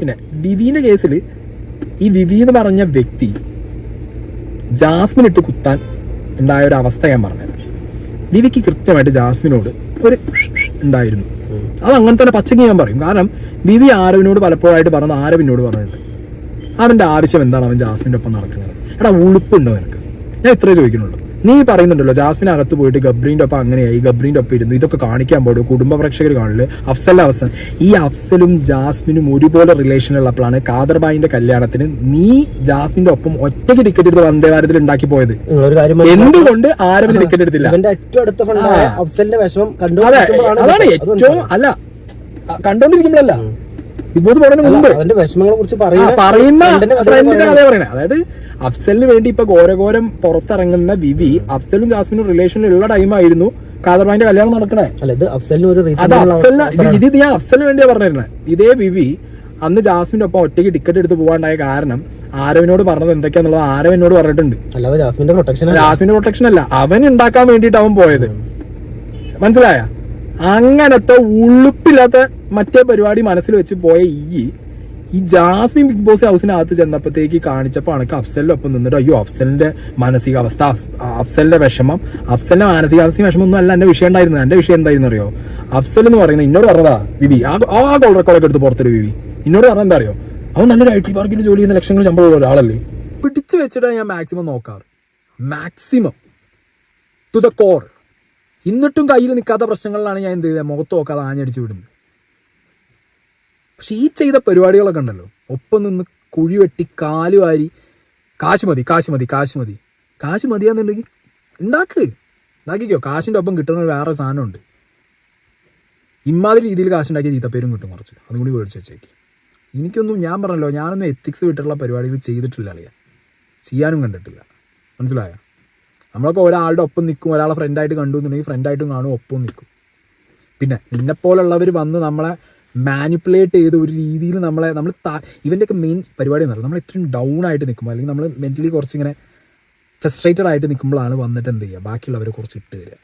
പിന്നെ വിവിന്റെ കേസിൽ ഈ വിവി എന്ന് പറഞ്ഞ വ്യക്തി ജാസ്മിൻ ഇട്ട് കുത്താൻ ഉണ്ടായ ഒരു അവസ്ഥ ഞാൻ പറഞ്ഞത്. വിവിക്ക് കൃത്യമായിട്ട് ജാസ്മിനോട് ഒരു ഉണ്ടായിരുന്നു. അത് അങ്ങനെ തന്നെ പച്ചയ്ക്ക് ഞാൻ പറയും. കാരണം വിവി ആരവിനോട് പലപ്പോഴായിട്ട് പറഞ്ഞത് ആരവിനോട് പറഞ്ഞിട്ടുണ്ട്. അവന്റെ ആവശ്യം എന്താണ് അവൻ ജാസ്മിന്റെ ഒപ്പം നടക്കുന്നത്? എടാ ഉളുപ്പുണ്ടോ നിനക്ക്? ഞാൻ ഇത്രേ ചോദിക്കുന്നുള്ളൂ. നീ പറയുന്നുണ്ടല്ലോ ജാസ്മിൻ അകത്ത് പോയിട്ട് ഗബ്രീന്റെ ഒപ്പം അങ്ങനെയായി, ഗബ്രീന്റെ ഒപ്പം ഇരുന്നു, ഇതൊക്കെ കാണിക്കാൻ പാടും, കുടുംബ പ്രേക്ഷകർ കാണില്ല. അഫ്സലിന്റെ അവസ്ഥ, ഈ അഫ്സലും ജാസ്മിനും ഒരുപോലെ റിലേഷൻ ഉള്ളപ്പോഴാണ് കാദർബായിന്റെ കല്യാണത്തിന് നീ ജാസ്മിന്റെ ഒപ്പം ഒറ്റയ്ക്ക് ടിക്കറ്റ് എടുത്ത് വന്ദേ ഭാരതിൽ ഉണ്ടാക്കി പോയത്. എന്തുകൊണ്ട് ആരവിന് ടിക്കറ്റ് എടുത്തില്ല? അതാണ് ഏറ്റവും അല്ല കണ്ടോണ്ടിരിക്കുമ്പോഴല്ല, ബിഗ് ബോസ് പോകുന്നതിന് മുമ്പ് അവന്റെ വിഷമങ്ങളെ കുറിച്ച് പറയുന്ന ഫ്രണ്ടിന്റെ കഥ പറയണേ. അതായത് അഫ്സലിന് വേണ്ടി ഇപ്പൊ ഘോരഘോരം പുറത്തിറങ്ങുന്ന വിവി അഫ്സലും ജാസ്മിനും റിലേഷനിലുള്ള ടൈമായിരുന്നു കാദർബായിന്റെ കല്യാണം നടക്കണേ. അത് അഫ്സലിന് ഇത് ഞാൻ അഫ്സലിന് വേണ്ടിയാ പറഞ്ഞിരുന്നത്. ഇതേ വിവി അന്ന് ജാസ്മിന്റെ ഒപ്പം ഒറ്റയ്ക്ക് ടിക്കറ്റ് എടുത്ത് പോകാണ്ടായ കാരണം ആരവിനോട് പറഞ്ഞത് എന്തൊക്കെയാന്നുള്ളത് ആരവിനോട് പറഞ്ഞിട്ടുണ്ട്. അല്ലാതെ ജാസ്മിന്റെ പ്രൊട്ടക്ഷൻ അല്ല, അവൻ ഉണ്ടാക്കാൻ വേണ്ടിട്ട് അവൻ പോയത്. മനസ്സിലായ? അങ്ങനത്തെ ഉളുപ്പില്ലാത്ത മറ്റേ പരിപാടി മനസ്സിൽ വെച്ച് പോയ ഈ ജാസ്മിൻ ബിഗ് ബോസ് ഹൗസിനകത്ത് ചെന്നപ്പോഴത്തേക്ക് കാണിച്ചപ്പോൾ അനക്ക് അഫ്സലിന്റെ ഒപ്പം നിന്നിട്ട് അയ്യോ അഫ്സലിന്റെ മാനസികാവസ്ഥ, അഫ്സലിന്റെ വിഷമം, അഫ്സലിന്റെ മാനസികാവസ്ഥയും വിഷമം ഒന്നും അല്ല എന്റെ വിഷയം ഉണ്ടായിരുന്നത്. എന്റെ വിഷയം എന്തായിരുന്നു അറിയോ? അഫ്സൽ എന്ന് പറയുന്നത് ഇന്നോട് പറഞ്ഞതാ വിവി, ആ ഗോൾ റെക്കോർഡൊക്കെ എടുത്ത് പുറത്തൊരു വിവി ഇന്നോട് പറഞ്ഞ എന്താ അറിയോ? അവൻ നല്ലൊരു IT പാർക്കിൽ ജോലി ചെയ്യുന്ന ലക്ഷങ്ങൾ ശമ്പളമുള്ള ഒരാളല്ലേ. പിടിച്ചു വെച്ചിട്ടാണ് ഞാൻ മാക്സിമം നോക്കാറ്, മാക്സിമം ടു ദ കോർ. എന്നിട്ടും കയ്യിൽ നിൽക്കാത്ത പ്രശ്നങ്ങളിലാണ് ഞാൻ എന്ത് ചെയ്തത്, മുഖത്ത് നോക്കാതെ ആഞ്ഞടിച്ച് വിടുന്നത്. പക്ഷെ ഈ ചെയ്ത പരിപാടികളൊക്കെ ഉണ്ടല്ലോ, ഒപ്പം നിന്ന് കുഴി വെട്ടി കാല് വാരി കാശ് മതിയാന്നുണ്ടെങ്കിൽ ഉണ്ടാക്കിക്കോ. കാശിൻ്റെ ഒപ്പം കിട്ടുന്ന വേറെ സാധനമുണ്ട്. ഇമാതിരി രീതിയിൽ കാശുണ്ടാക്കിയ ചീത്തപ്പേരും കിട്ടും കുറച്ച്, അതും കൂടി മേടിച്ച് വെച്ചേക്ക്. എനിക്കൊന്നും, ഞാൻ പറഞ്ഞല്ലോ, ഞാനൊന്നും എത്തിക്സ് വിട്ടുള്ള പരിപാടികൾ ചെയ്തിട്ടില്ല, ചെയ്യാനും കണ്ടിട്ടില്ല. മനസ്സിലായോ? നമ്മളൊക്കെ ഒരാളുടെ ഒപ്പം നിൽക്കും, ഒരാളെ ഫ്രണ്ടായിട്ട് കണ്ടു എന്നുണ്ടെങ്കിൽ ഫ്രണ്ടായിട്ടും കാണും, ഒപ്പം നിൽക്കും. പിന്നെ നിന്നെപ്പോലുള്ളവർ വന്ന് നമ്മളെ മാനിപ്പുലേറ്റ് ചെയ്ത് ഒരു രീതിയിൽ നമ്മൾ ഇവൻ്റെയൊക്കെ മെയിൻ പരിപാടി എന്ന് പറയുന്നത് നമ്മൾ ഇത്രയും ഡൗൺ ആയിട്ട് നിൽക്കുമ്പോൾ, അല്ലെങ്കിൽ നമ്മൾ മെൻ്റലി കുറച്ചിങ്ങനെ ഫ്രസ്ട്രേറ്റഡ് ആയിട്ട് നിൽക്കുമ്പോഴാണ് വന്നിട്ട് എന്ത് ചെയ്യുക, ബാക്കിയുള്ളവരെ കുറച്ച് ഇട്ട് തരിക.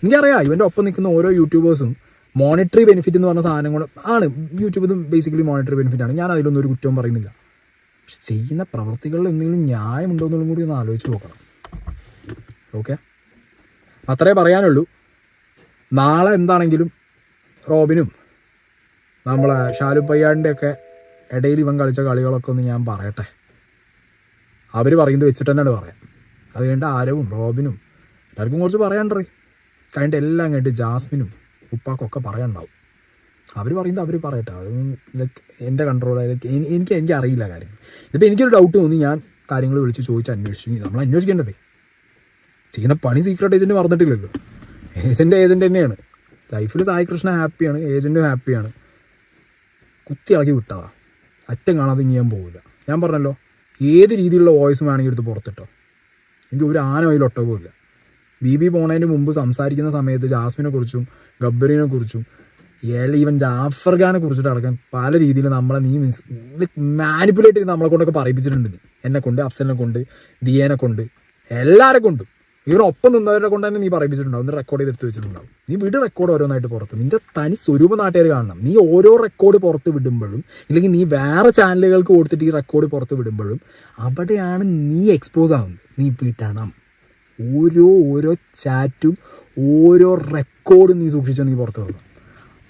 എനിക്കറിയാം ഇവൻ്റെ ഒപ്പം നിൽക്കുന്ന ഓരോ യൂട്യൂബേഴ്സും മോണിറ്ററി ബെനിഫിറ്റ് എന്ന് പറഞ്ഞ സാധനങ്ങൾ ആണ്. യൂട്യൂബ് ബേസിക്കലി മോണിറ്ററി ബെനിഫിറ്റ് ആണ്. ഞാൻ അതിലൊന്നും ഒരു കുറ്റവും പറയുന്നില്ല. പക്ഷെ ചെയ്യുന്ന പ്രവർത്തികളിൽ എന്തെങ്കിലും ന്യായമുണ്ടോ എന്നുള്ളതും കൂടി ഒന്ന് ആലോചിച്ച് നോക്കണം. ഓക്കെ, അത്രേ പറയാനുള്ളൂ. നാളെ എന്താണെങ്കിലും റോബിനും നമ്മളെ ഷാലു പയ്യാടിൻ്റെ ഒക്കെ ഇടയിൽ ഇവൻ കളിച്ച കളികളൊക്കെ ഒന്ന് ഞാൻ പറയട്ടെ. അവർ പറയുന്നത് വെച്ചിട്ട് തന്നെയാണ് പറയാം. അത് കഴിഞ്ഞിട്ട് ആരവും റോബിനും എല്ലാവർക്കും കുറച്ച് പറയാണ്ടേ. കഴിഞ്ഞിട്ട് എല്ലാം കഴിഞ്ഞിട്ട് ജാസ്മിനും ഉപ്പാക്കൊക്കെ പറയാനുണ്ടാവും. അവർ പറയുന്നത് അവർ പറയട്ടെ. അത് എൻ്റെ കൺട്രോളായിട്ട് എനിക്ക് അറിയില്ല കാര്യങ്ങൾ. ഇതിപ്പോൾ എനിക്കൊരു ഡൗട്ട് തോന്നി, ഞാൻ കാര്യങ്ങൾ വിളിച്ച് ചോദിച്ച് അന്വേഷിച്ചു. നമ്മൾ അന്വേഷിക്കേണ്ടതേ. ചെയ്യുന്ന പണി സീക്രട്ട് ഏജൻറ്റ് മറന്നിട്ടില്ലല്ലോ. ഏജൻറ്റ് തന്നെയാണ്. ലൈഫിൽ സായി കൃഷ്ണ ഹാപ്പിയാണ്, ഏജൻറ്റും ഹാപ്പിയാണ്. കുത്തി ഇളക്കി വിട്ടതാ, അറ്റം കാണാതെ ഇനി ഞാൻ പോകില്ല. ഞാൻ പറഞ്ഞല്ലോ, ഏത് രീതിയിലുള്ള വോയിസും വേണമെങ്കിൽ എടുത്ത് പുറത്തിട്ടോ, എനിക്ക് ഒരു ആന അതിലൊട്ടവും ഇല്ല. ബി പോണതിന് മുമ്പ് സംസാരിക്കുന്ന സമയത്ത് ജാസ്മിനെ കുറിച്ചും ഗബ്ബറിനെ കുറിച്ചും ഈവൻ ജാഫർ ഖാനെ കുറിച്ചിട്ട് അടക്കം പല രീതിയിൽ നമ്മളെ നീ മാനിപ്പുലേറ്റ് ചെയ്ത് നമ്മളെ കൊണ്ടൊക്കെ പറയിപ്പിച്ചിട്ടുണ്ട്. നീ എന്നെ കൊണ്ട്, അഫ്സലിനെ കൊണ്ട്, ദിയേനെ കൊണ്ട്, എല്ലാവരെ കൊണ്ടും, ഇവരൊപ്പം നിന്നവരെ കൊണ്ട് തന്നെ നീ പറയിപ്പിച്ചിട്ടുണ്ടാവും. നീ റെക്കോർഡ് ചെയ്തെടുത്ത് വെച്ചിട്ടുണ്ടാവും. നീ വിട് റെക്കോർഡ് ഓരോന്നായിട്ട് പുറത്ത്. നിന്റെ തനി സ്വരൂപ നാട്ടുകാർ കാണണം. നീ ഓരോ റെക്കോർഡ് പുറത്ത് വിടുമ്പോഴും, ഇല്ലെങ്കിൽ നീ വേറെ ചാനലുകൾക്ക് കൊടുത്തിട്ട് ഈ റെക്കോർഡ് പുറത്ത് വിടുമ്പോഴും അവിടെയാണ് നീ എക്സ്പോസ് ആവുന്നത്. നീ വിടണം. ഓരോ ചാറ്റും ഓരോ റെക്കോർഡും നീ സൂക്ഷിച്ചാൽ നീ പുറത്ത് വിടണം.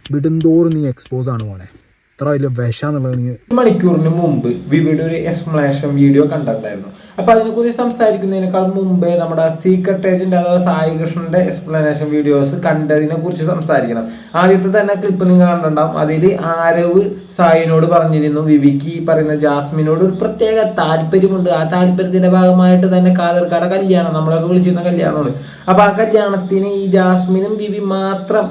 വിടുന്തോറും നീ എക്സ്പോസ് ആണ് മോനെ. ഇത്ര വലിയ വിഷാന്നുള്ളത് നീ. മണിക്കൂറിന് മുമ്പ് വിവിയുടെ ഒരു എക്സ്പ്ലനേഷൻ വീഡിയോ കണ്ടിട്ടുണ്ടായിരുന്നു. അപ്പോൾ അതിനെക്കുറിച്ച് സംസാരിക്കുന്നതിനേക്കാൾ മുമ്പേ നമ്മുടെ സീക്രട്ട് ഏജന്റ് അഥവാ സായി കൃഷ്ണന്റെ എക്സ്പ്ലനേഷൻ വീഡിയോസ് കണ്ടതിനെ കുറിച്ച് സംസാരിക്കണം. ആദ്യത്തെ തന്നെ ക്ലിപ്പ് നിങ്ങൾ കണ്ടിട്ടുണ്ടാവും. അതിൽ ആരവ് സായിനോട് പറഞ്ഞിരുന്നു വിവിക്ക് പറയുന്ന ജാസ്മിനോട് ഒരു പ്രത്യേക താല്പര്യമുണ്ട്. ആ താല്പര്യത്തിന്റെ ഭാഗമായിട്ട് തന്നെ കാദർക്കാടെ കല്യാണം, നമ്മളൊക്കെ വിളിച്ചിരുന്ന കല്യാണമാണ്. അപ്പോൾ ആ കല്യാണത്തിന് ഈ ജാസ്മിനും വിവി മാത്രം,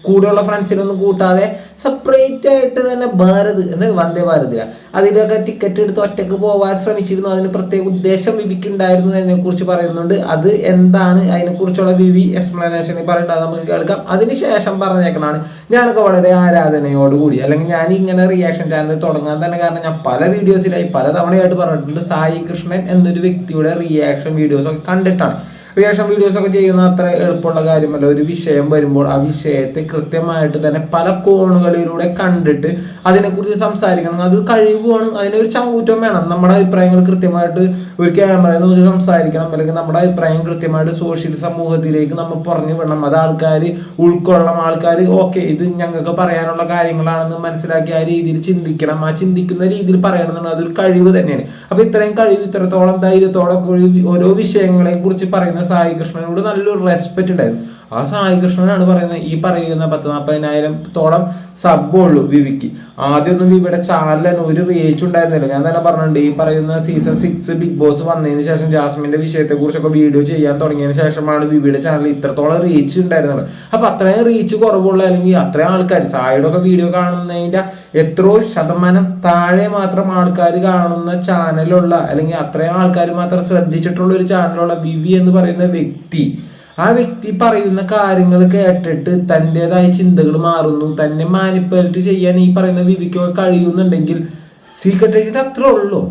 കൂടെയുള്ള ഫ്രണ്ട്സിനൊന്നും കൂട്ടാതെ സെപ്പറേറ്റ് ആയിട്ട് തന്നെ ഭാരത് വന്ദേ ഭാരതില അതിലൊക്കെ ടിക്കറ്റ് എടുത്ത് ഒറ്റക്ക് പോകാൻ ശ്രമിച്ചിരുന്നു. അതിന് പ്രത്യേക ഉദ്ദേശം വിവിക്ക് ഉണ്ടായിരുന്നു എന്നതിനെക്കുറിച്ച് പറയുന്നുണ്ട്. അത് എന്താണ്, അതിനെക്കുറിച്ചുള്ള വിവി എക്സ്പ്ലനേഷൻ പറയേണ്ടത് നമുക്ക് കേൾക്കാം. അതിനുശേഷം പറഞ്ഞേക്കണാണ് ഞാനൊക്കെ വളരെ ആരാധനയോടുകൂടി, അല്ലെങ്കിൽ ഞാൻ ഇങ്ങനെ റിയാക്ഷൻ ചാനൽ തുടങ്ങാൻ തന്നെ കാരണം ഞാൻ പല വീഡിയോസിലായി പല തവണയായിട്ട് പറഞ്ഞിട്ടുണ്ട്, സായി കൃഷ്ണൻ എന്നൊരു വ്യക്തിയുടെ റിയാക്ഷൻ വീഡിയോസൊക്കെ കണ്ടിട്ടാണ്. റിയാക്ഷൻ വീഡിയോസ് ഒക്കെ ചെയ്യുന്ന അത്ര എളുപ്പമുള്ള കാര്യമല്ല. ഒരു വിഷയം വരുമ്പോൾ ആ വിഷയത്തെ കൃത്യമായിട്ട് തന്നെ പല കോണുകളിലൂടെ കണ്ടിട്ട് അതിനെക്കുറിച്ച് സംസാരിക്കണം. അത് കഴിവുമാണ്, അതിനൊരു ചങ്കൂറ്റം വേണം. നമ്മുടെ അഭിപ്രായങ്ങൾ കൃത്യമായിട്ട് ഒരു ക്യാമറയിൽ നോക്കി സംസാരിക്കണം, അല്ലെങ്കിൽ നമ്മുടെ അഭിപ്രായം കൃത്യമായിട്ട് സോഷ്യൽ സമൂഹത്തിലേക്ക് നമ്മൾ പറഞ്ഞു വിടണം. അത് ആൾക്കാർ ഉൾക്കൊള്ളണം. ആൾക്കാർ ഓക്കെ ഇത് ഞങ്ങൾക്ക് പറയാനുള്ള കാര്യങ്ങളാണെന്ന് മനസ്സിലാക്കി ആ രീതിയിൽ ചിന്തിക്കണം. ആ ചിന്തിക്കുന്ന രീതിയിൽ പറയണമെന്നുള്ളത് അതൊരു കഴിവ് തന്നെയാണ്. അപ്പൊ ഇത്രയും കഴിവ്, ഇത്രത്തോളം ധൈര്യത്തോടെ ഓരോ വിഷയങ്ങളെ കുറിച്ച് പറയുന്ന സായി കൃഷ്ണനോട് നല്ലൊരു റെസ്പെക്ട് ഉണ്ടായിരുന്നു. ആ സായി കൃഷ്ണനാണ് പറയുന്നത് ഈ പറയുന്ന 10-40,000 സബ്ബുള്ളൂ വിവിക്ക്. ആദ്യമൊന്നും വിവിയുടെ ചാനലിന് ഒരു റീച്ച് ഉണ്ടായിരുന്നില്ല. ഞാൻ തന്നെ പറഞ്ഞിട്ടുണ്ട്, ഈ പറയുന്ന സീസൺ 6 ബിഗ് ബോസ് വന്നതിന് ശേഷം ജാസ്മിന്റെ വിഷയത്തെ കുറിച്ചൊക്കെ വീഡിയോ ചെയ്യാൻ തുടങ്ങിയതിന് ശേഷമാണ് വിവിയുടെ ചാനൽ ഇത്രത്തോളം റീച്ച് ഉണ്ടായിരുന്നത്. അപ്പൊ അത്രയും റീച്ച് കുറവുള്ള, അല്ലെങ്കിൽ അത്രയും ആൾക്കാർ സായിയുടെ ഒക്കെ വീഡിയോ കാണുന്നതിന്റെ എത്രയോ ശതമാനം താഴെ മാത്രം ആൾക്കാർ കാണുന്ന ചാനലുള്ള, അല്ലെങ്കിൽ അത്രയും ആൾക്കാർ മാത്രം ശ്രദ്ധിച്ചിട്ടുള്ള ഒരു ചാനലുള്ള വിവി എന്ന് പറയുന്ന വ്യക്തി, ആ വ്യക്തി പറയുന്ന കാര്യങ്ങൾ കേട്ടിട്ട് തൻ്റെതായ ചിന്തകൾ മാറുന്നു. തന്നെ മാനിപ്പുലേറ്റ് ചെയ്യാൻ ഈ പറയുന്ന വിവിക്കൊക്കെ കഴിയുന്നുണ്ടെങ്കിൽ സീക്രട്ട് ഏജന്റ് അത്രേ ഉള്ളൂ.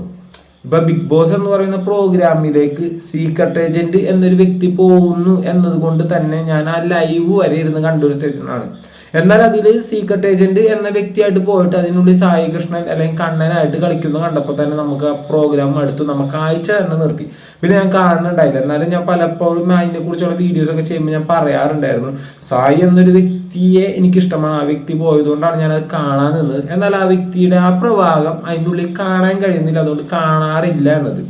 ഇപ്പൊ ബിഗ് ബോസ് എന്ന് പറയുന്ന പ്രോഗ്രാമിലേക്ക് സീക്രട്ട് ഏജന്റ് എന്നൊരു വ്യക്തി പോകുന്നു എന്നത് കൊണ്ട് തന്നെ ഞാൻ ആ ലൈവ് വരെ ഇരുന്ന് കണ്ടുവരുത്തനാണ്. എന്നാൽ അതിൽ സീക്രട്ട് ഏജന്റ് എന്ന വ്യക്തിയായിട്ട് പോയിട്ട് അതിനുള്ളിൽ സായി കൃഷ്ണൻ അല്ലെങ്കിൽ കണ്ണനായിട്ട് കളിക്കുന്നത് കണ്ടപ്പോൾ തന്നെ നമുക്ക് ആ പ്രോഗ്രാം അടുത്ത് നമുക്ക് ആഴ്ച തന്നെ നിർത്തി. പിന്നെ ഞാൻ കാണുന്നുണ്ടായില്ല. എന്നാലും ഞാൻ പലപ്പോഴും അതിനെ കുറിച്ചുള്ള വീഡിയോസ് ഒക്കെ ചെയ്യുമ്പോൾ ഞാൻ പറയാറുണ്ടായിരുന്നു, സായി എന്നൊരു വ്യക്തിയെ എനിക്കിഷ്ടമാണ്. ആ വ്യക്തി പോയതുകൊണ്ടാണ് ഞാൻ അത് കാണാൻ നിന്നത്. എന്നാൽ ആ വ്യക്തിയുടെ ആ പ്രഭാവം അതിനുള്ളിൽ കാണാൻ കഴിയുന്നില്ല, അതുകൊണ്ട് കാണാറില്ല എന്നത്.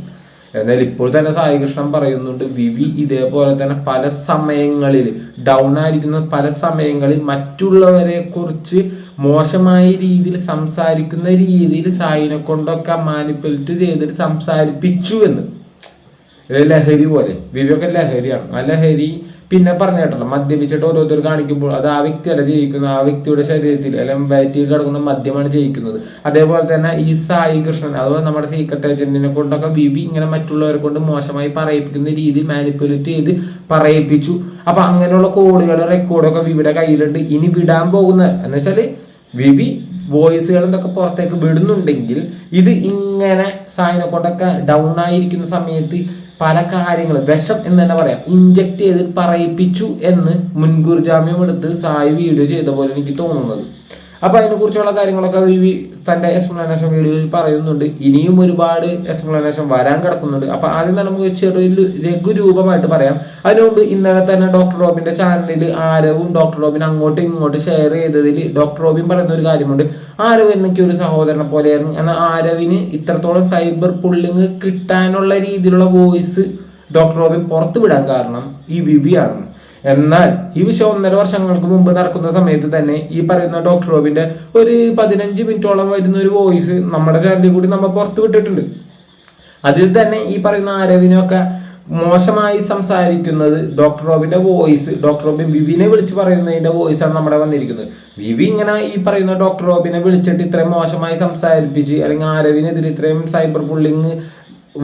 എന്നാൽ ഇപ്പോൾ തന്നെ സായി കൃഷ്ണൻ പറയുന്നുണ്ട്, വിവി ഇതേപോലെ തന്നെ പല സമയങ്ങളിൽ ഡൗൺ ആയിരിക്കുന്ന പല സമയങ്ങളിൽ മറ്റുള്ളവരെ കുറിച്ച് മോശമായ രീതിയിൽ സംസാരിക്കുന്ന രീതിയിൽ സായിനെ കൊണ്ടൊക്കെ മാനിപ്പുലേറ്റ് ചെയ്തിട്ട് സംസാരിപ്പിച്ചു എന്ന്. ലഹരി പോലെ, വിവിയൊക്കെ ലഹരിയാണ്. ആ ലഹരി പിന്നെ പറഞ്ഞു കേട്ടല്ലോ, മദ്യപിച്ചിട്ട് ഓരോരുത്തർ കാണിക്കുമ്പോൾ അത് ആ വ്യക്തിയല്ല ജയിക്കുന്നത്, ആ വ്യക്തിയുടെ ശരീരത്തിൽ അല്ലെങ്കിൽ വയറ്റിൽ കിടക്കുന്ന മദ്യമാണ് ജയിക്കുന്നത്. അതേപോലെ തന്നെ ഈ സായി കൃഷ്ണൻ അഥവാ നമ്മുടെ സീക്രട്ട് ഏജന്റിനെ കൊണ്ടൊക്കെ വിവി ഇങ്ങനെ മറ്റുള്ളവരെ കൊണ്ട് മോശമായി പറയിപ്പിക്കുന്ന രീതിയിൽ മാനിപ്പുലേറ്റ് ചെയ്ത് പറയിപ്പിച്ചു. അപ്പൊ അങ്ങനെയുള്ള കോഡുകൾ റെക്കോർഡൊക്കെ വിവിയുടെ കയ്യിലുണ്ട്. ഇനി വിടാൻ പോകുന്ന എന്ന് വെച്ചാല് വിവി വോയിസുകൾ എന്തൊക്കെ പുറത്തേക്ക് വിടുന്നുണ്ടെങ്കിൽ ഇത് ഇങ്ങനെ സായിനെ കൊണ്ടൊക്കെ ഡൗൺ ആയിരിക്കുന്ന സമയത്ത് പല കാര്യങ്ങളും വിഷം എന്ന് തന്നെ പറയാം ഇഞ്ചക്ട് ചെയ്ത് പറയിപ്പിച്ചു എന്ന് മുൻകൂർ ജാമ്യം എടുത്ത് സായി വീഡിയോ ചെയ്ത പോലെ എനിക്ക് തോന്നുന്നത്. അപ്പൊ അതിനെക്കുറിച്ചുള്ള കാര്യങ്ങളൊക്കെ വിവി തന്റെ എക്സ്പ്ലനേഷൻ വീഡിയോയിൽ പറയുന്നുണ്ട്. ഇനിയും ഒരുപാട് എക്സ്പ്ലനേഷൻ വരാൻ കിടക്കുന്നുണ്ട്. അപ്പൊ ആദ്യം തന്നെ നമുക്ക് ചെറിയൊരു ലഘുരൂപമായിട്ട് പറയാം. അതിനു മുമ്പ് ഇന്നലെ തന്നെ ഡോക്ടർ റോബിന്റെ ചാനലിൽ ആരവും ഡോക്ടർ റോബിൻ അങ്ങോട്ടും ഇങ്ങോട്ടും ഷെയർ ചെയ്തതിൽ ഡോക്ടർ റോബിൻ പറയുന്ന ഒരു കാര്യമുണ്ട്, ആരവ് എനിക്ക് ഒരു സഹോദരനെ പോലെയായിരുന്നു. എന്നാൽ ആരവിന് ഇത്രത്തോളം സൈബർ പുള്ളിങ് കിട്ടാനുള്ള രീതിയിലുള്ള വോയിസ് ഡോക്ടർ റോബിൻ പുറത്തു വിടാൻ കാരണം ഈ വിവിയാണ്. എന്നാൽ ഈ വിഷയം 1.5 വർഷങ്ങൾക്ക് മുമ്പ് നടക്കുന്ന സമയത്ത് തന്നെ ഈ പറയുന്ന ഡോക്ടർ റോബിന്റെ ഒരു 15 മിനിറ്റോളം വരുന്ന ഒരു വോയിസ് നമ്മുടെ ചാനലിൽ കൂടി നമ്മൾ പുറത്തു വിട്ടിട്ടുണ്ട്. അതിൽ തന്നെ ഈ പറയുന്ന ആരവിനൊക്കെ മോശമായി സംസാരിക്കുന്നത് ഡോക്ടർ റോബിന്റെ വോയിസ്, ഡോക്ടർ റോബിൻ വിവിനെ വിളിച്ച് പറയുന്നതിന്റെ വോയിസ് ആണ് നമ്മുടെ വന്നിരിക്കുന്നത്. വിവി ഇങ്ങനെ ഈ പറയുന്ന ഡോക്ടർ റോബിനെ വിളിച്ചിട്ട് ഇത്രയും മോശമായി സംസാരിപ്പിച്ച്, അല്ലെങ്കിൽ ആരവിനെതിരെ ഇത്രയും സൈബർ ബുള്ളിങ്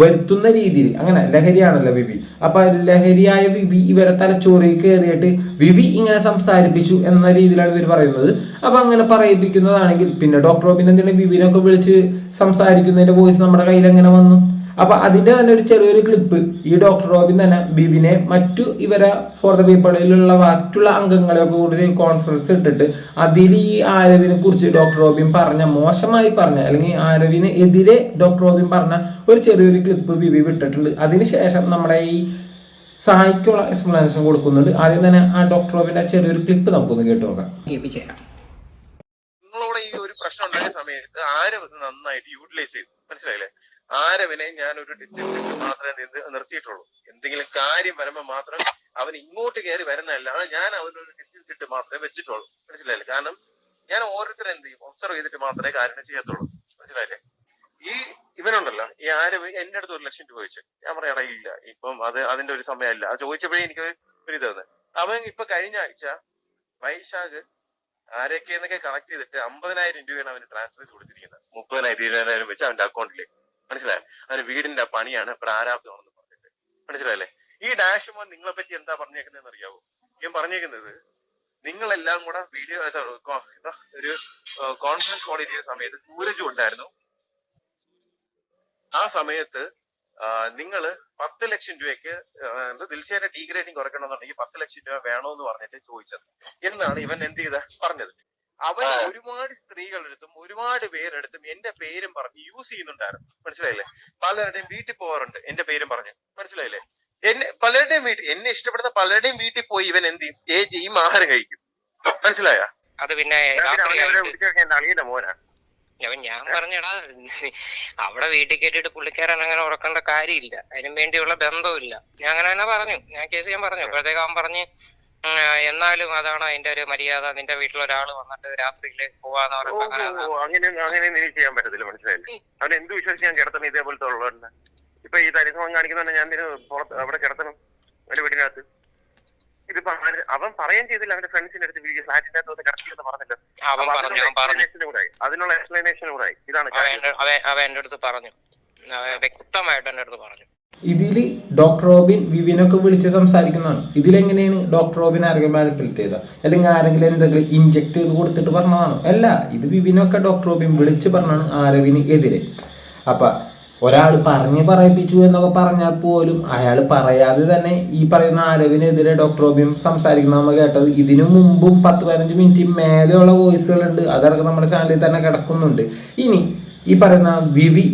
വരുത്തുന്ന രീതിയിൽ, അങ്ങനെ ലഹരിയാണല്ലോ വിവി. അപ്പൊ ലഹരിയായ വിവി ഇവരെ തലച്ചോറിൽ കയറിയിട്ട് വിവി ഇങ്ങനെ സംസാരിപ്പിച്ചു എന്ന രീതിയിലാണ് ഇവർ പറയുന്നത്. അപ്പൊ അങ്ങനെ പറയിപ്പിക്കുന്നതാണെങ്കിൽ പിന്നെ ഡോക്ടർ റോബിൻ എന്തിനാ വിവിനൊക്കെ വിളിച്ച് സംസാരിക്കുന്നതിന്റെ വോയിസ് നമ്മുടെ കയ്യിൽ എങ്ങനെ വന്നു? അപ്പൊ അതിന്റെ തന്നെ ഒരു ചെറിയൊരു ക്ലിപ്പ് ഈ ഡോക്ടർ റോബിൻ തന്നെ ബിബിനെ മറ്റു ഇവരെ ഫോർ ദ പീപ്പിളിലുള്ള മറ്റുള്ള അംഗങ്ങളെയൊക്കെ കൂടി കോൺഫറൻസ് ഇട്ടിട്ട് അതിൽ ഈ ആരവിനെ കുറിച്ച് ഡോക്ടർ റോബിൻ പറഞ്ഞ മോശമായി പറഞ്ഞ, അല്ലെങ്കിൽ ആരവിന് എതിരെ ഡോക്ടർ റോബിൻ പറഞ്ഞ ഒരു ചെറിയൊരു ക്ലിപ്പ് ബിബി വിട്ടിട്ടുണ്ട്. അതിനുശേഷം നമ്മുടെ ഈ സായിക്കുള്ള എക്സ്പ്ലനേഷൻ കൊടുക്കുന്നുണ്ട്. ആദ്യം തന്നെ ആ ഡോക്ടർ റോബിന്റെ ചെറിയൊരു ക്ലിപ്പ് നമുക്കൊന്ന് കേട്ടു നോക്കാം. നിങ്ങളോട് ഈ ഒരു പ്രശ്നം ഉണ്ടായ സമയത്ത് ആരവ് നന്നായിട്ട് യൂട്ടിലൈസ് ചെയ്തു, മനസ്സിലായില്ലേ? ആരവിനെ ഞാൻ ഒരു ഡിസ്റ്റൻസ് മാത്രമേ നിർത്തിയിട്ടുള്ളൂ. എന്തെങ്കിലും കാര്യം വരുമ്പോൾ മാത്രം അവൻ ഇങ്ങോട്ട് കയറി വരുന്നതല്ലാതെ ഞാൻ അവനൊരു ഡിസ്റ്റൻസ് ഇട്ട് മാത്രമേ വെച്ചിട്ടുള്ളൂ, മനസ്സിലായില്ലേ? കാരണം ഞാൻ ഓരോരുത്തരും എന്ത് ചെയ്യും, ഒബ്സർവ് ചെയ്തിട്ട് മാത്രമേ കാര്യങ്ങൾ ചെയ്യത്തുള്ളൂ, മനസ്സിലായില്ലേ? ഈ ഇവനുണ്ടല്ലോ ഈ ആരവ് എന്റെ അടുത്ത് 1 ലക്ഷം രൂപ ചോദിച്ചു. ഞാൻ പറയാ ഇല്ല, ഇപ്പം അതിന്റെ ഒരു സമയമല്ല. അത് ചോദിച്ചപ്പോഴേ എനിക്ക് ഒരു ഇത് തന്നെ. അവൻ ഇപ്പൊ കഴിഞ്ഞ ആഴ്ച വൈശാഖ് ആരൊക്കെ എന്നൊക്കെ കണക്ട് ചെയ്തിട്ട് 50,000 രൂപയാണ് അവന് ട്രാൻസ്ഫർ ചെയ്ത് കൊടുത്തിരിക്കുന്നത്. 30,000 വെച്ച് അവന്റെ അക്കൗണ്ടിലേക്ക്, മനസ്സിലായോ? അവന് വീടിന്റെ പണിയാണ് പ്രാരാബ്ദമാണെന്ന് പറഞ്ഞിട്ട്, മനസ്സിലായല്ലേ? ഈ ഡാഷ് മോൻ നിങ്ങളെ പറ്റി എന്താ പറഞ്ഞേക്കുന്നതെന്ന് അറിയാവോ? ഞാൻ പറഞ്ഞേക്കുന്നത്, നിങ്ങളെല്ലാം കൂടെ വീഡിയോ ഒരു കോൺഫറൻസ് കോൾ ചെയ്യുന്ന സമയത്ത് സൂരജും ഉണ്ടായിരുന്നു. ആ സമയത്ത് നിങ്ങള് 10 ലക്ഷം രൂപയ്ക്ക് ദിൽഷയുടെ ഡീഗ്രേഡിങ് കുറയ്ക്കണമെന്നുണ്ടെങ്കിൽ 10 ലക്ഷം രൂപ വേണോന്ന് പറഞ്ഞിട്ട് ചോദിച്ചത് എന്നാണ് ഇവൻ എന്ത് ചെയ്ത പറഞ്ഞത്. അവൻ ഒരുപാട് സ്ത്രീകളെടുത്തും ഒരുപാട് പേരെടുത്തും എന്റെ പേരും പറഞ്ഞ് യൂസ് ചെയ്യുന്നുണ്ടായിരുന്നു, മനസ്സിലായില്ലേ? പലരുടെയും വീട്ടിൽ പോകാറുണ്ട് എന്റെ പേരും പറഞ്ഞ്, മനസ്സിലായില്ലേ? പലരുടെയും വീട്ടിൽ എന്നെ ഇഷ്ടപ്പെടുന്ന പലരുടെയും വീട്ടിൽ പോയി ഇവൻ എന്ത് ചെയ്യും, സ്റ്റേ ചെയ്യും, ആഹാരം കഴിക്കും, മനസ്സിലായ? അത് പിന്നെ അളിയുടെ മോനാണ്. ഞാൻ പറഞ്ഞടാ, അവിടെ വീട്ടിൽ കേട്ടിട്ട് പുള്ളിക്കാരൻ അങ്ങനെ ഉറക്കേണ്ട കാര്യമില്ല, അതിനും വേണ്ടിയുള്ള ബന്ധമില്ല. ഞാൻ അങ്ങനെ തന്നെ പറഞ്ഞു, ഞാൻ കേസ് ഞാൻ പറഞ്ഞു. അപ്പോഴത്തേക്ക് അവൻ പറഞ്ഞ് എന്നാലും അതാണ് അതിന്റെ ഒരു മര്യാദ, നിന്റെ വീട്ടിലൊരാള് വന്നിട്ട് രാത്രിയില് പോവാന്ന് പറയുമ്പോ അങ്ങനെ എനിക്ക് ചെയ്യാൻ പറ്റത്തില്ല, മനസ്സിലായില്ലേ? അവൻ എന്ത് വിശ്വസിച്ച് ഞാൻ കിടത്തണം ഇതേപോലത്തെ ഉള്ളവരുടെ? ഇപ്പൊ ഈ തരിസമം കാണിക്കുന്ന ഞാൻ പുറത്ത് അവിടെ കിടത്തണം അവന്റെ വീടിനകത്ത്. ഇതിപ്പോ അവൻ പറയാൻ ചെയ്തില്ല, അവന്റെ ഫ്രണ്ട്സിന്റെ അടുത്ത് ഫ്ലാറ്റിന്റെ അകത്ത് കിടത്തിയെന്ന് പറഞ്ഞല്ലോ. അതിനുള്ള എക്സ്പ്ലനേഷൻ കൂടെ ഇതാണ് അവൻ എന്റെ അടുത്ത് പറഞ്ഞു, വ്യക്തമായിട്ട് എന്റെ അടുത്ത് പറഞ്ഞു. ഇതിൽ ഡോക്ടർ റോബിൻ വിവിനൊക്കെ വിളിച്ച് സംസാരിക്കുന്നതാണ്. ഇതിലെങ്ങനെയാണ് ഡോക്ടർ റോബിൻ ആരെങ്കിലും മാനിപ്പുലേറ്റ് ചെയ്ത, അല്ലെങ്കിൽ ആരെങ്കിലും എന്തെങ്കിലും ഇഞ്ചെക്ട് ചെയ്ത് കൊടുത്തിട്ട് പറഞ്ഞതാണോ? അല്ല, ഇത് വിവിനൊക്കെ ഡോക്ടർ റോബിൻ വിളിച്ച് പറഞ്ഞാണ് ആരവിന് എതിരെ. അപ്പൊ ഒരാൾ പറയിപ്പിച്ചു എന്നൊക്കെ പറഞ്ഞാൽ പോലും അയാൾ പറയാതെ തന്നെ ഈ പറയുന്ന ആരവിനെതിരെ ഡോക്ടർ റോബിൻ സംസാരിക്കുന്ന നമ്മൾ കേട്ടത്. ഇതിനു മുമ്പും 10-15 മിനിറ്റ് മേലെയുള്ള വോയിസുകളുണ്ട്, അതടക്കം നമ്മുടെ ചാനലിൽ തന്നെ കിടക്കുന്നുണ്ട്. ഇനി ഈ പറയുന്ന വിവി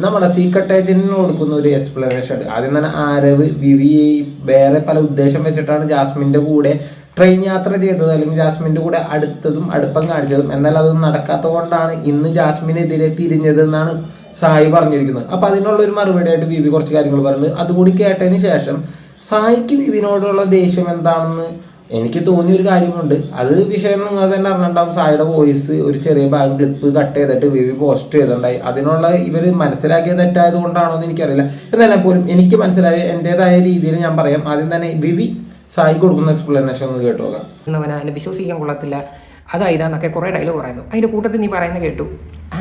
നമ്മുടെ സീക്രട്ട് ഏജന്റിന് കൊടുക്കുന്ന ഒരു എക്സ്പ്ലനേഷൻ ഉണ്ട്. ആദ്യം തന്നെ ആരവ് വിവി വേറെ പല ഉദ്ദേശം വെച്ചിട്ടാണ് ജാസ്മിൻ്റെ കൂടെ ട്രെയിൻ യാത്ര ചെയ്തത്, അല്ലെങ്കിൽ ജാസ്മിൻ്റെ കൂടെ അടുപ്പം കാണിച്ചതും. എന്നാൽ അതൊന്നും നടക്കാത്തത് കൊണ്ടാണ് ഇന്ന് ജാസ്മിനെതിരെ തിരിഞ്ഞതെന്നാണ് സായി പറഞ്ഞിരിക്കുന്നത്. അപ്പം അതിനുള്ളൊരു മറുപടിയായിട്ട് വിവി കുറച്ച് കാര്യങ്ങൾ പറയുന്നുണ്ട്. അതുകൂടി കേട്ടതിന് ശേഷം സായിക്ക് വിവിനോടുള്ള ദേഷ്യം എന്താണെന്ന് എനിക്ക് തോന്നിയൊരു കാര്യമുണ്ട്. അത് വിഷയം നിങ്ങൾ തന്നെ അറിഞ്ഞിട്ടുണ്ടാവും. സായിയുടെ വോയിസ് ഒരു ചെറിയ ഭാഗം ക്ലിപ്പ് കട്ട് ചെയ്തിട്ട് വിവി പോസ്റ്റ് ചെയ്തിട്ടുണ്ടായി. അതിനുള്ള ഇവർ മനസ്സിലാക്കിയ തെറ്റായത് കൊണ്ടാണോ എന്ന് എനിക്കറിയില്ല. എന്നാൽ പോലും എനിക്ക് മനസ്സിലായ എൻ്റെതായ രീതിയിൽ ഞാൻ പറയാം. ആദ്യം തന്നെ വിവി സായി കൊടുക്കുന്ന എക്സ്പ്ലനേഷൻ ഒന്ന് കേട്ടു നോക്കാം. എന്നെ വിശ്വസിക്കാൻ കൊള്ളത്തില്ല, അതായതാന്നൊക്കെ കുറേ ഡയലോഗ് പറയുന്നു. അതിൻ്റെ കൂട്ടത്തിൽ നീ പറയുന്നത് കേട്ടു.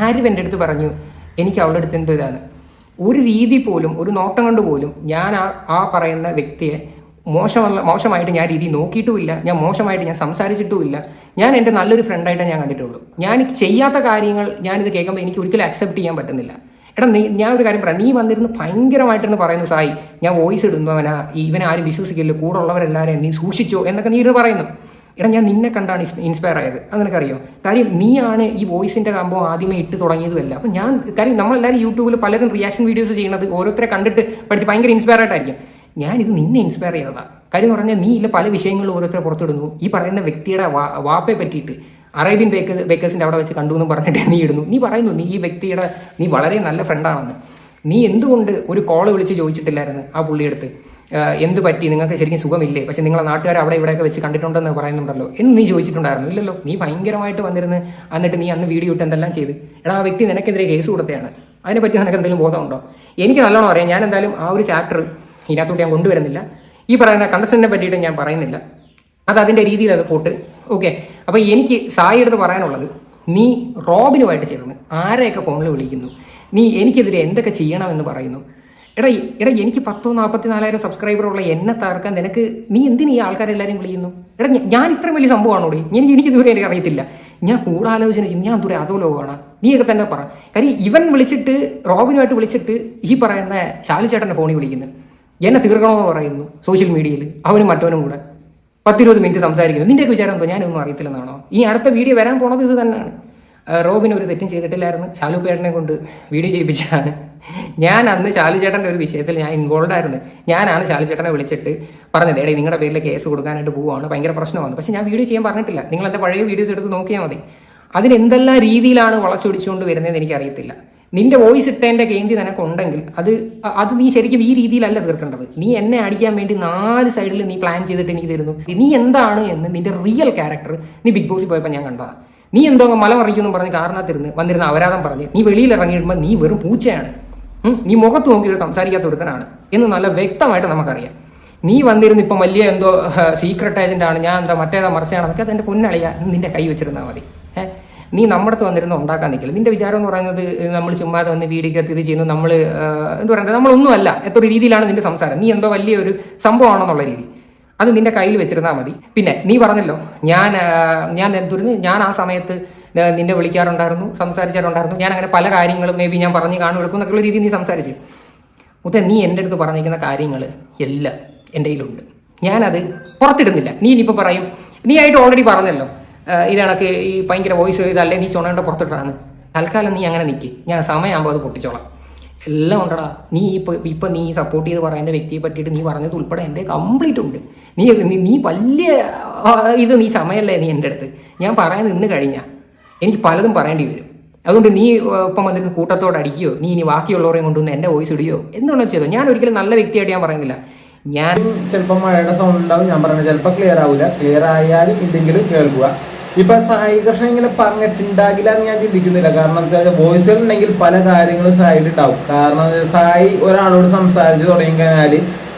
ആരും എൻ്റെ അടുത്ത് പറഞ്ഞു എനിക്ക് അവളുടെ അടുത്ത് എന്ത് ഇതാണ്. ഒരു രീതി പോലും, ഒരു നോട്ടം കൊണ്ട് പോലും ഞാൻ ആ പറയുന്ന വ്യക്തിയെ മോശമായിട്ട് ഞാൻ രീതി നോക്കിയിട്ടുമില്ല, ഞാൻ മോശമായിട്ട് ഞാൻ സംസാരിച്ചിട്ടുമില്ല. ഞാൻ എൻ്റെ നല്ലൊരു ഫ്രണ്ടായിട്ടേ ഞാൻ കണ്ടിട്ടുള്ളൂ. ഞാൻ ചെയ്യാത്ത കാര്യങ്ങൾ ഞാനിത് കേൾക്കുമ്പോൾ എനിക്ക് ഒരിക്കലും അക്സെപ്റ്റ് ചെയ്യാൻ പറ്റുന്നില്ല. എടാ ഞാൻ ഒരു കാര്യം പറയാം, നീ വന്നിരുന്ന് ഭയങ്കരമായിട്ടെന്ന് പറയുന്നു സായി ഞാൻ വോയിസ് ഇടുന്നവനാ, ഇവനെ ആരും വിശ്വസിക്കില്ല, കൂടെ ഉള്ളവരെല്ലാവരെയും നീ സൂക്ഷിച്ചോ എന്നൊക്കെ നീ ഇരുന്ന് പറയുന്നു. എടാ ഞാൻ നിന്നെ കണ്ടാണ് ഇൻസ്പയർ ആയത്, അത് നിനക്കറിയോ? കാര്യം നീയാണ് ഈ വോയിസിൻ്റെ കമ്പോ ആദ്യമേ ഇട്ട് തുടങ്ങിയതുമല്ല. അപ്പം ഞാൻ കാര്യം നമ്മളെല്ലാവരും യൂട്യൂബിൽ പലരും റിയാക്ഷൻ വീഡിയോസ് ചെയ്യുന്നത് ഓരോരുത്തരെ കണ്ടിട്ട് പഠിച്ച് ഭയങ്കര ഇൻസ്പയർ ആയിട്ടായിരിക്കും. ഞാനിത് നിന്നെ ഇൻസ്പയർ ചെയ്തതാണ്. കാര്യം എന്ന് പറഞ്ഞാൽ നീ ഇല്ല പല വിഷയങ്ങളും ഓരോരുത്തരെ പുറത്തിടുന്നു. ഈ പറയുന്ന വ്യക്തിയുടെ വാപ്പയെ പറ്റിയിട്ട് അറേബ്യൻ ബേക്കേഴ്സിൻ്റെ അവിടെ വെച്ച് കണ്ടു എന്ന് പറഞ്ഞിട്ട് നീ ഇടുന്നു. നീ പറയുന്നു നീ ഈ വ്യക്തിയുടെ നീ വളരെ നല്ല ഫ്രണ്ടാണെന്ന്. നീ എന്തുകൊണ്ട് ഒരു കോള് വിളിച്ച് ചോദിച്ചിട്ടില്ലായിരുന്നു ആ പുള്ളിയെടുത്ത്, എന്ത് പറ്റി, നിങ്ങൾക്ക് ശരിക്കും സുഖമില്ലേ, പക്ഷെ നിങ്ങളെ നാട്ടുകാർ അവിടെ ഇവിടെയൊക്കെ വെച്ച് കണ്ടിട്ടുണ്ടെന്ന് പറയുന്നുണ്ടല്ലോ എന്ന് നീ ചോദിച്ചിട്ടുണ്ടായിരുന്നു? ഇല്ലല്ലോ. നീ ഭയങ്കരമായിട്ട് വന്നിരുന്ന് എന്നിട്ട് നീ അന്ന് വീഡിയോ ഇട്ട് എന്തെല്ലാം ചെയ്ത്. എടാ ആ വ്യക്തി നിനക്കെതിരെ കേസ് കൊടുത്തതാണ്. അതിനെപ്പറ്റി നിനക്ക് എന്തെങ്കിലും ബോധമുണ്ടോ? എനിക്ക് നല്ലോണം അറിയാം. ഞാൻ എന്തായാലും ആ ഒരു ചാപ്റ്റർ ഇതിനകത്തോട്ട് ഞാൻ കൊണ്ടുവരുന്നില്ല. ഈ പറയുന്ന കണ്ടസ്റ്റന്റിനെ പറ്റിയിട്ട് ഞാൻ പറയുന്നില്ല, അത് അതിൻ്റെ രീതിയിൽ അത് പോട്ട്. ഓക്കെ. അപ്പോൾ എനിക്ക് സായി എടുത്ത് പറയാനുള്ളത്, നീ റോബിനുമായിട്ട് ചേർന്ന് ആരെയൊക്കെ ഫോണിൽ വിളിക്കുന്നു, നീ എനിക്കെതിരെ എന്തൊക്കെ ചെയ്യണമെന്ന് പറയുന്നു. എടാ എനിക്ക് 10-44,000 സബ്സ്ക്രൈബറുള്ള എന്നെ തകർക്കാൻ നിനക്ക് നീ എന്തിനു ഈ ആൾക്കാരെല്ലാവരും വിളിക്കുന്നു? എടാ ഞാൻ ഇത്രയും വലിയ സംഭവമാണോടി? എനിക്ക് ഇതുവരെ എനിക്ക് അറിയത്തില്ല. ഞാൻ കൂടാലോചന ചെയ്യും, ഞാൻ ദൂരെ അതോ ലോകമാണ്. നീയൊക്കെ തന്നെ പറ. കാര്യം ഇവൻ വിളിച്ചിട്ട് റോബിനുമായിട്ട് വിളിച്ചിട്ട് ഈ പറയുന്ന ശാലു ചേട്ടൻ്റെ ഫോണിൽ വിളിക്കുന്നു, എന്നെ തീർക്കണമെന്ന് പറയുന്നു സോഷ്യൽ മീഡിയയിൽ, അവനും മറ്റവനും കൂടെ 10-20 മിനിറ്റ് സംസാരിക്കുന്നു. നിൻ്റെയൊക്കെ വിചാരം എന്തോ ഞാനൊന്നും അറിയത്തില്ലെന്നാണോ? ഇനി അടുത്ത വീഡിയോ വരാൻ പോണത് ഇത് തന്നെയാണ്. റോബിൻ ഒരു തെറ്റും ചെയ്തിട്ടില്ലായിരുന്നു, ശാലു പേട്ടനെ കൊണ്ട് വീഡിയോ ചെയ്യിപ്പിച്ചതാണ്. ഞാൻ അന്ന് ശാലു ചേട്ടൻ്റെ ഒരു വിഷയത്തിൽ ഞാൻ ഇൻവോൾവ് ആയിരുന്നു. ഞാനാണ് ശാലു ചേട്ടനെ വിളിച്ചിട്ട് പറഞ്ഞത്, എടേ നിങ്ങളുടെ പേരിൽ കേസ് കൊടുക്കാനായിട്ട് പോവുകയാണ്, ഭയങ്കര പ്രശ്നമാണ്. പക്ഷേ ഞാൻ വീഡിയോ ചെയ്യാൻ പറഞ്ഞിട്ടില്ല. നിങ്ങൾ എൻ്റെ പഴയ വീഡിയോസ് എടുത്ത് നോക്കിയാൽ മതി. അതിനെന്തെല്ലാം രീതിയിലാണ് വളച്ചൊടിച്ചുകൊണ്ട് വരുന്നതെന്ന് എനിക്കറിയത്തില്ല. നിന്റെ വോയിസ് ഇട്ടതിൻ്റെ കേന്ദ്രി നിനക്കുണ്ടെങ്കിൽ അത് നീ ശരിക്കും ഈ രീതിയിലല്ല തീർക്കേണ്ടത്. നീ എന്നെ അടിക്കാൻ വേണ്ടി 4 സൈഡിൽ നീ പ്ലാൻ ചെയ്തിട്ട് എനിക്ക് തരുന്നു. നീ എന്താണ് എന്ന് നിന്റെ റിയൽ ക്യാരക്ടർ നീ ബിഗ് ബോസിൽ പോയപ്പോൾ ഞാൻ കണ്ടതാണ്. നീ എന്തോ മലമറിക്കുമെന്നും പറഞ്ഞ് കാരണത്തിരുന്ന് വന്നിരുന്ന അപരാധം പറഞ്ഞ് നീ വെളിയിൽ ഇറങ്ങിയിടുമ്പോൾ നീ വെറും പൂച്ചയാണ്. നീ മുഖത്ത് നോക്കി ഒരു സംസാരിക്കാത്ത ഒരുത്തനാണ് എന്ന് നല്ല വ്യക്തമായിട്ട് നമുക്കറിയാം. നീ വന്നിരുന്ന് ഇപ്പം വലിയ എന്തോ സീക്രട്ട് ഏജൻ്റാണ്, ഞാൻ എന്താ മറ്റേതാ മറിച്ചാണെന്നൊക്കെ അതെൻ്റെ പൊന്നളിയാ നിന്റെ കൈ വെച്ചിരുന്നാൽ മതി. നീ നമ്മുടെ അടുത്ത് വന്നിരുന്ന് ഉണ്ടാക്കാൻ നിൽക്കില്ല. നിന്റെ വിചാരം എന്ന് പറയുന്നത് നമ്മൾ ചുമ്മാതെ വന്ന് വീഡിയോക്കകത്ത് ഇത് ചെയ്യുന്നു, നമ്മൾ എന്താ പറയുന്നത്, നമ്മളൊന്നുമല്ല. എത്ര രീതിയിലാണ് നിന്റെ സംസാരം, നീ എന്തോ വലിയൊരു സംഭവമാണെന്നുള്ള രീതി അത് നിന്റെ കയ്യിൽ വെച്ചിരുന്നാൽ മതി. പിന്നെ നീ പറഞ്ഞല്ലോ ഞാൻ ആ സമയത്ത് നിന്നെ വിളിക്കാറുണ്ടായിരുന്നു, സംസാരിച്ചാറുണ്ടായിരുന്നു. ഞാൻ അങ്ങനെ പല കാര്യങ്ങളും മേ ബി ഞാൻ പറഞ്ഞു കാണും എടുക്കും എന്നൊക്കെയുള്ള രീതിയിൽ നീ സംസാരിച്ചു. മുത്തേ നീ എൻ്റെ അടുത്ത് പറഞ്ഞിരിക്കുന്ന കാര്യങ്ങൾ എല്ലാം എൻ്റെ കയ്യിലുണ്ട്. ഞാനത് പുറത്തിടുന്നില്ല. നീ ഇനിയിപ്പോൾ പറയും, നീ ആയിട്ട് ഓൾറെഡി പറഞ്ഞല്ലോ ഇതണക്ക് ഈ ഭയങ്കര വോയിസ് ഇതല്ലേ നീ ചുണയുടെ പുറത്തിട്ടാണ്. തൽക്കാലം നീ അങ്ങനെ നിൽക്കി, ഞാൻ സമയമാകുമ്പോൾ അത് പൊട്ടിച്ചോളാം. എല്ലാം ഉണ്ടടാ. നീ ഇപ്പം നീ സപ്പോർട്ട് ചെയ്ത് പറയുന്ന വ്യക്തിയെ പറ്റിയിട്ട് നീ പറഞ്ഞത് ഉൾപ്പെടെ എൻ്റെ കംപ്ലീറ്റ് ഉണ്ട്. നീ വലിയ ഇത് നീ സമയമല്ലേ നീ എൻ്റെ അടുത്ത്. ഞാൻ പറയാൻ നിന്ന് കഴിഞ്ഞാൽ എനിക്ക് പലതും പറയേണ്ടി വരും. അതുകൊണ്ട് നീ ഇപ്പം വന്നിരുന്ന് കൂട്ടത്തോടെ അടിക്കുകയോ നീ ഇനി ബാക്കിയുള്ളവരെയും കൊണ്ടുവന്ന് എൻ്റെ വോയിസ് ഇടുകയോ എന്തുകൊണ്ടോ ചെയ്തോ. ഞാൻ ഒരിക്കലും നല്ല വ്യക്തിയായിട്ട് ഞാൻ പറയുന്നില്ല. ഞാൻ ചിലപ്പോൾ മഴയുടെ സൗണ്ട് ഉണ്ടാവും, ഞാൻ പറയുന്നത് ചിലപ്പോൾ ക്ലിയർ ആവില്ല. ക്ലിയർ ആയാലും എന്തെങ്കിലും കേൾക്കുക. ഇപ്പൊ സായി കൃഷ്ണൻ ഇങ്ങനെ പറഞ്ഞിട്ടുണ്ടാകില്ല എന്ന് ഞാൻ ചിന്തിക്കുന്നില്ല. കാരണം എന്താ വെച്ചാൽ വോയിസുകൾ ഉണ്ടെങ്കിൽ പല കാര്യങ്ങളും സായിട്ട് ഉണ്ടാവും. കാരണം സായി ഒരാളോട് സംസാരിച്ച് തുടങ്ങിക്കഴിഞ്ഞാൽ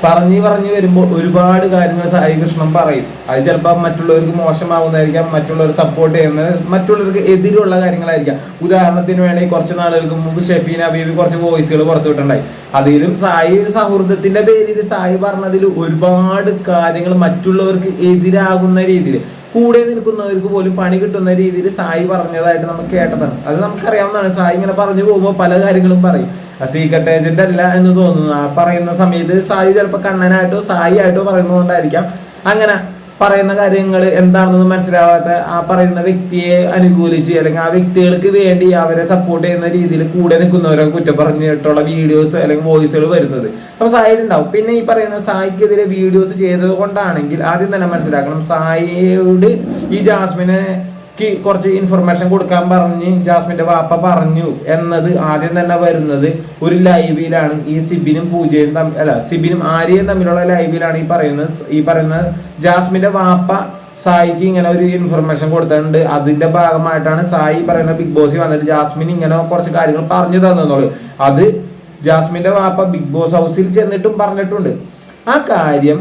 പറഞ്ഞു വരുമ്പോൾ ഒരുപാട് കാര്യങ്ങൾ സായി കൃഷ്ണൻ പറയും. അത് ചിലപ്പോൾ മറ്റുള്ളവർക്ക് മോശമാവുന്നതായിരിക്കാം, മറ്റുള്ളവർ സപ്പോർട്ട് ചെയ്യുന്നത് മറ്റുള്ളവർക്ക് എതിരുള്ള കാര്യങ്ങളായിരിക്കാം. ഉദാഹരണത്തിന് വേണമെങ്കിൽ കുറച്ച് നാളുകൾക്ക് മുമ്പ് ഷെഫീന ബീവി കുറച്ച് വോയിസുകൾ പുറത്തു വിട്ടുണ്ടായി. അതിലും സായി സൗഹൃദത്തിന്റെ പേരിൽ സായി പറഞ്ഞതിൽ ഒരുപാട് കാര്യങ്ങൾ മറ്റുള്ളവർക്ക് എതിരാകുന്ന രീതിയിൽ, കൂടെ നിൽക്കുന്നവർക്ക് പോലും പണി കിട്ടുന്ന രീതിയിൽ സായി പറഞ്ഞതായിട്ട് നമുക്ക് കേട്ടതാണ്. അത് നമുക്കറിയാവുന്നതാണ്. സായി ഇങ്ങനെ പറഞ്ഞു പോകുമ്പോൾ പല കാര്യങ്ങളും പറയും. സീക്രട്ട് ഏജന്റ് അല്ല എന്ന് തോന്നുന്നു. ആ പറയുന്ന സമയത്ത് സായി ചിലപ്പോൾ കണ്ണനായിട്ടോ സായി ആയിട്ടോ പറയുന്നതുകൊണ്ടായിരിക്കാം അങ്ങനെ പറയുന്ന കാര്യങ്ങൾ എന്താണെന്ന് മനസ്സിലാവാത്ത ആ പറയുന്ന വ്യക്തിയെ അനുകൂലിച്ച് അല്ലെങ്കിൽ ആ വ്യക്തികൾക്ക് വേണ്ടി അവരെ സപ്പോർട്ട് ചെയ്യുന്ന രീതിയിൽ കൂടെ നിൽക്കുന്നവരെ കുറ്റം പറഞ്ഞിട്ടുള്ള വീഡിയോസ് അല്ലെങ്കിൽ വോയിസുകൾ വരുന്നത് അപ്പോൾ സായി ഉണ്ടാവും. പിന്നെ ഈ പറയുന്ന സായിക്കെതിരെ വീഡിയോസ് ചെയ്തത് കൊണ്ടാണെങ്കിൽ ആദ്യം തന്നെ മനസ്സിലാക്കണം, സായിയോട് ഈ ജാസ്മിനെ കുറച്ച് ഇൻഫർമേഷൻ കൊടുക്കാൻ പറഞ്ഞ് ജാസ്മിന്റെ വാപ്പ പറഞ്ഞു എന്നത് ആദ്യം തന്നെ വരുന്നത് ഒരു ലൈവിലാണ്. ഈ സിബിനും പൂജയും സിബിനും ആര്യയും തമ്മിലുള്ള ലൈവിലാണ് ഈ പറയുന്ന ജാസ്മിന്റെ വാപ്പ സായിക്ക് ഇങ്ങനെ ഒരു ഇൻഫർമേഷൻ കൊടുത്തിട്ടുണ്ട്. അതിന്റെ ഭാഗമായിട്ടാണ് സായി പറയുന്ന ബിഗ് ബോസിൽ വന്നിട്ട് ജാസ്മിൻ ഇങ്ങനെ കുറച്ച് കാര്യങ്ങൾ പറഞ്ഞു തന്നുള്ളൂ. അത് ജാസ്മിന്റെ വാപ്പ ബിഗ് ബോസ് ഹൗസിൽ ചെന്നിട്ടും പറഞ്ഞിട്ടുണ്ട്. ആ കാര്യം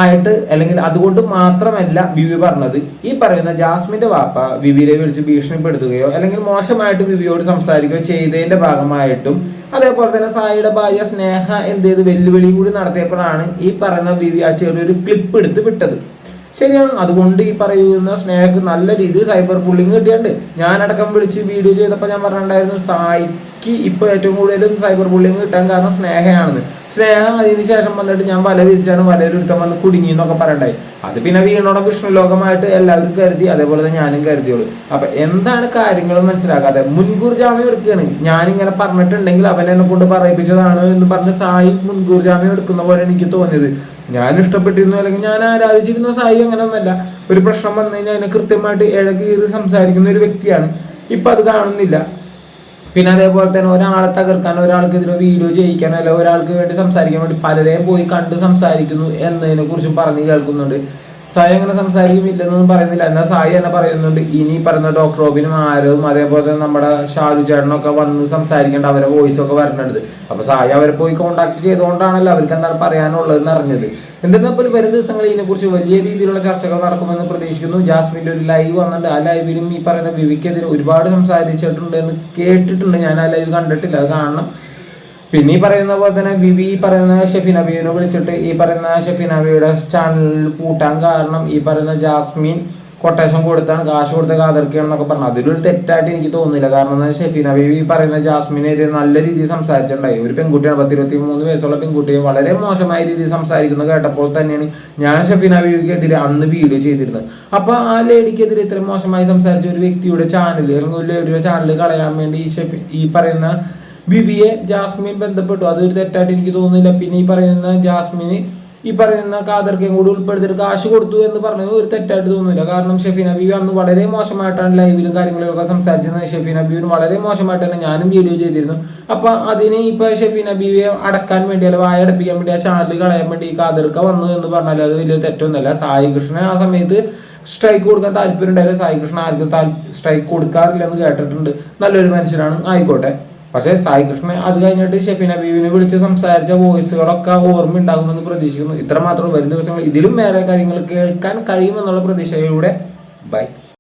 ആയിട്ട് അല്ലെങ്കിൽ അതുകൊണ്ട് മാത്രമല്ല വിവി പറഞ്ഞത്. ഈ പറയുന്ന ജാസ്മിന്റെ വാപ്പ വിവിയെ വിളിച്ച് ഭീഷണിപ്പെടുത്തുകയോ അല്ലെങ്കിൽ മോശമായിട്ട് വിവിയോട് സംസാരിക്കുകയോ ചെയ്തതിന്റെ ഭാഗമായിട്ടും അതേപോലെ തന്നെ സായിയുടെ ഭാര്യ സ്നേഹ എന്ത് ചെയ്ത് വെല്ലുവിളിയും കൂടി നടത്തിയപ്പോഴാണ് ഈ പറയുന്ന വിവി ആ ചെറിയൊരു ക്ലിപ്പ് എടുത്ത് വിട്ടത്. ശരിയാണ്. അതുകൊണ്ട് ഈ പറയുന്ന സ്നേഹക്ക് നല്ല രീതിയിൽ സൈബർ ബുള്ളിങ് കിട്ടിയുണ്ട്. ഞാനടക്കം വിളിച്ച് വീഡിയോ ചെയ്തപ്പോൾ ഞാൻ പറഞ്ഞിട്ടുണ്ടായിരുന്നു സായിക്ക് ഇപ്പോൾ ഏറ്റവും കൂടുതലും സൈബർ ബുള്ളിങ് കിട്ടാൻ കാരണം സ്നേഹയാണെന്ന്. സ്നേഹ അതിന് ശേഷം വന്നിട്ട് ഞാൻ വല വിരിച്ചാണ് വലയിലൊരുത്തം വന്ന് കുടുങ്ങി എന്നൊക്കെ പറയണ്ടായി. അത് പിന്നെ വീണോടെ വിഷ്ണു ലോകമായിട്ട് എല്ലാവരും കരുതി, അതേപോലെ തന്നെ ഞാനും കരുതിയുള്ളൂ. അപ്പൊ എന്താണ് കാര്യങ്ങൾ മനസ്സിലാക്കാതെ മുൻകൂർ ജാമ്യം എടുക്കുകയാണ്. ഞാനിങ്ങനെ പറഞ്ഞിട്ടുണ്ടെങ്കിൽ അവൻ എന്നെ കൊണ്ട് പറയിപ്പിച്ചതാണ് എന്ന് പറഞ്ഞ് സായി മുൻകൂർ ജാമ്യം എടുക്കുന്ന പോലെ എനിക്ക് തോന്നിയത്. ഞാൻ ഇഷ്ടപ്പെട്ടിരുന്നു അല്ലെങ്കിൽ ഞാൻ ആരാധിച്ചിരുന്ന സായി അങ്ങനെ ഒന്നല്ല. ഒരു പ്രശ്നം വന്നു കഴിഞ്ഞാൽ അതിനെ കൃത്യമായിട്ട് ഇഴകി സംസാരിക്കുന്ന ഒരു വ്യക്തിയാണ്. ഇപ്പൊ അത് കാണുന്നില്ല. പിന്നെ അതേപോലെ തന്നെ ഒരാളെ തകർക്കാനോ ഒരാൾക്കെതിരെ വീഡിയോ ചെയ്യിക്കാനോ അല്ല ഒരാൾക്ക് വേണ്ടി സംസാരിക്കാൻ വേണ്ടി പലരെയും പോയി കണ്ട് സംസാരിക്കുന്നു എന്നതിനെ കുറിച്ചും പറഞ്ഞു കേൾക്കുന്നുണ്ട്. സായി അങ്ങനെ സംസാരിക്കുന്നില്ലെന്നൊന്നും പറയുന്നില്ല. എന്നാൽ സായി തന്നെ പറയുന്നുണ്ട് ഇനി പറയുന്ന ഡോക്ടർ റോബിനും ആരവും അതേപോലെ തന്നെ നമ്മുടെ ഷാലു ചേട്ടനൊക്കെ വന്ന് സംസാരിക്കേണ്ട അവരെ വോയിസ് ഒക്കെ വരുന്നുണ്ട്. അപ്പൊ സായി അവരെ പോയി കോണ്ടാക്ട് ചെയ്തുകൊണ്ടാണല്ലോ അവർക്ക് എന്താണ് പറയാനുള്ളതെന്ന് അറിഞ്ഞത്. എന്തെന്നപ്പോൾ വരും ദിവസങ്ങളിൽ ഇതിനെക്കുറിച്ച് വലിയ രീതിയിലുള്ള ചർച്ചകൾ നടക്കുമെന്ന് പ്രതീക്ഷിക്കുന്നു. ജാസ്മിൻ്റെ ഒരു ലൈവ് വന്നിട്ടുണ്ട്. ആ ലൈവിലും ഈ പറയുന്ന വിവിക്കെതിരെ ഒരുപാട് സംസാരിച്ചിട്ടുണ്ട് എന്ന് കേട്ടിട്ടുണ്ട്. ഞാൻ ആ ലൈവ് കണ്ടിട്ടില്ല, അത് കാണണം. പിന്നെ ഈ പറയുന്ന പോലെ തന്നെ വിവി പറയുന്ന ഷെഫീന ബീവിനെ വിളിച്ചിട്ട് ഈ പറയുന്ന ഷെഫീന ബീവിയുടെ ചാനൽ പൂട്ടാൻ കാരണം ഈ പറയുന്ന ജാസ്മിൻ കൊട്ടേഷൻ കൊടുത്താണ്, കാശ് കൊടുത്ത കാതർക്കുകയാണെന്നൊക്കെ പറഞ്ഞു. അതിലൊരു തെറ്റായിട്ട് എനിക്ക് തോന്നുന്നില്ല. കാരണം ഷെഫീന ബീവി പറയുന്ന ജാസ്മിനെ നല്ല രീതിയിൽ സംസാരിച്ചിട്ടുണ്ടായി. ഒരു പെൺകുട്ടിയാണ്, 23 വയസ്സുള്ള പെൺകുട്ടിയെ വളരെ മോശമായ രീതിയിൽ സംസാരിക്കുന്നത് കേട്ടപ്പോൾ തന്നെയാണ് ഞാൻ ഷെഫീന ബീവിക്കെതിരെ അന്ന് വീഡിയോ ചെയ്തിരുന്നത്. അപ്പൊ ആ ലേഡിക്കെതിരെ ഇത്രയും മോശമായി സംസാരിച്ച ഒരു വ്യക്തിയുടെ ചാനൽ അല്ലെങ്കിൽ ഒരു ലേഡിയുടെ ചാനൽ കളയാൻ വേണ്ടി ഈ പറയുന്ന വിവിയെ ജാസ്മിൻ ബന്ധപ്പെട്ടു. അതൊരു തെറ്റായിട്ട് എനിക്ക് തോന്നുന്നില്ല. പിന്നെ ഈ പറയുന്ന ജാസ്മിന് ഈ പറയുന്ന കാതർക്കയും കൂടി ഉൾപ്പെടുത്തിയിട്ട് കാശ് കൊടുത്തു എന്ന് പറഞ്ഞത് ഒരു തെറ്റായിട്ട് തോന്നുന്നില്ല. കാരണം ഷെഫീന ബീവി അന്ന് വളരെ മോശമായിട്ടാണ് ലൈവിലും കാര്യങ്ങളിലൊക്കെ സംസാരിച്ചിരുന്നത്. ഷെഫീന ബീവിന് വളരെ മോശമായിട്ട് തന്നെ ഞാനും വീഡിയോ ചെയ്തിരുന്നു. അപ്പൊ അതിന് ഇപ്പൊ ഷെഫീന ബീവിയെ അടക്കാൻ വേണ്ടി അല്ല വായ അടപ്പിക്കാൻ വേണ്ടി ആ ചാനൽ കളയാൻ വേണ്ടി ഈ കാതർക്ക വന്നു എന്ന് പറഞ്ഞാൽ അത് വലിയ തെറ്റൊന്നുമല്ല. സായി കൃഷ്ണൻ ആ സമയത്ത് സ്ട്രൈക്ക് കൊടുക്കാൻ താല്പര്യം ഉണ്ടായാലും സായി കൃഷ്ണൻ ആർക്കും സ്ട്രൈക്ക് കൊടുക്കാറില്ല എന്ന് കേട്ടിട്ടുണ്ട്. നല്ലൊരു മനുഷ്യനാണ്, ആയിക്കോട്ടെ. പക്ഷേ സായി കൃഷ്ണൻ അത് കഴിഞ്ഞിട്ട് ഷെഫീന ബീവിനെ വിളിച്ച് സംസാരിച്ച വോയിസുകളൊക്കെ ഓർമ്മ ഉണ്ടാകുമെന്ന് പ്രതീക്ഷിക്കുന്നു. ഇത്ര മാത്രം വരും ദിവസങ്ങൾ ഇതിലും വേറെ കാര്യങ്ങൾ കേൾക്കാൻ കഴിയുമെന്നുള്ള പ്രതീക്ഷയിലൂടെ ബൈ.